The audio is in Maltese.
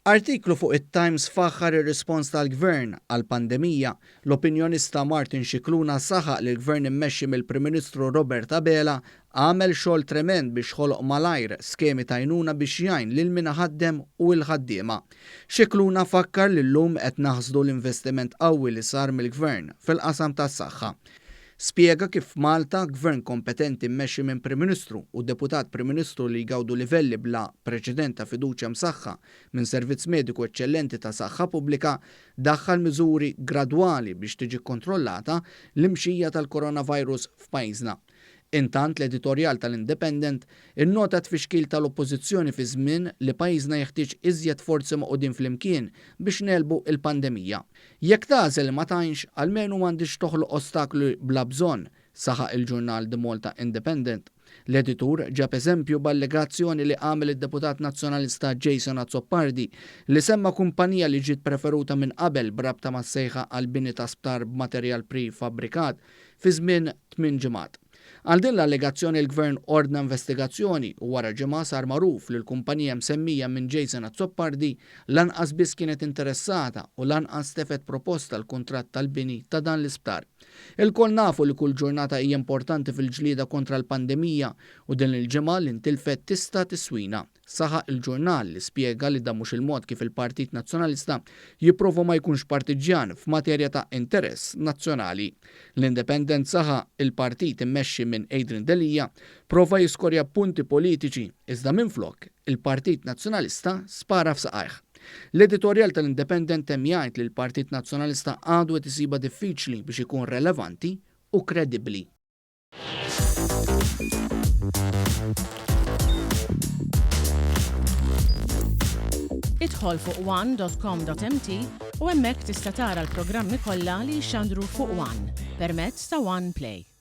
Artiklu fuq it-Times faħħar ir-Rispons Tal-Gvern Għall-Pandemija, l-opinjonista Martin Scicluna saħaq li l-Gvern immexxi mill-Prim Ministru Robert Abela għamel xogħol tremend biex ħoloq malajr skemi ta' għajnuna biex jgħin lil min ħaddem u l-ħaddiema. Scicluna fakkar li llum qed naħsdu l-investiment qawwi li sar mill-Gvern fil-qasam tas-saħħa. Spjega kif Malta, gvern kompetenti mmexxi minn Prim Ministru u Deputat Prim Ministru li jgawdu livelli bla preċedent ta' fiduċja msaħħa minn servizz mediku eċċellenti ta' saħħa pubblika, daħħal miżuri gradwali biex tiġi kontrollata l-imxija tal-Coronavirus f'pajjiżna. Intant l-editorjal tal-Independent innota tfixkil tal-Oppożizzjoni fi żmien li pajjiżna jeħtieġ iżjed forzi moqudin flimkien biex nelbu il-pandemija. Jekk tagħżel ma tgħinx almenu m'għandix toħloq ostakli bla bżonn, saħaq il-ġurnal The Malta Independent. L-editur ġab eżempju b'allegazzjoni li għamel id-Deputat Nazzjonalista li semma kumpanija li ġiet preferuta minn qabel brabta mas-sejħa għal bini ta' sptar b'materjal prefabbrikat fi żmien 8 ġimgħat. Għal din l-allegazzjoni l-Gvern ordna investigazzjoni u wara ġimgħa sar magħruf li l-kumpanija msemmija minn Jason Azzopardi lanqas biss kienet interessata u lanqas tefet proposta l-kuntratt tal-bini ta' dan l-isptar. Il-kol nafu li kull ġurnata hija importanti fil-ġlieda kontra l-pandemija u din il-ġimgħa li ntilfet tista' tiswina. Saħaq il-ġurnal li spjega li dan mhux il-mod kif il-Partit Nazzjonalista jipprova ma jkunx partiġjan f'materja ta' interess nazzjonali. L-Independent saħaq il-partit immexxi minn Adrian Delija prova jiskorja punti politiċi iżda minflok il-Partit Nazzjonalista spara f'saqajh. L-editorjal tal-Independent hemm jgħid li l-Partit Nazzjonalista għadu qed isiba diffiċli biex ikun relevanti u kredibbli. Idħol fuq one.com.mt u hemmhekk tista' tara l-programmi kollha li jxandru fuq One permezz ta' One Play.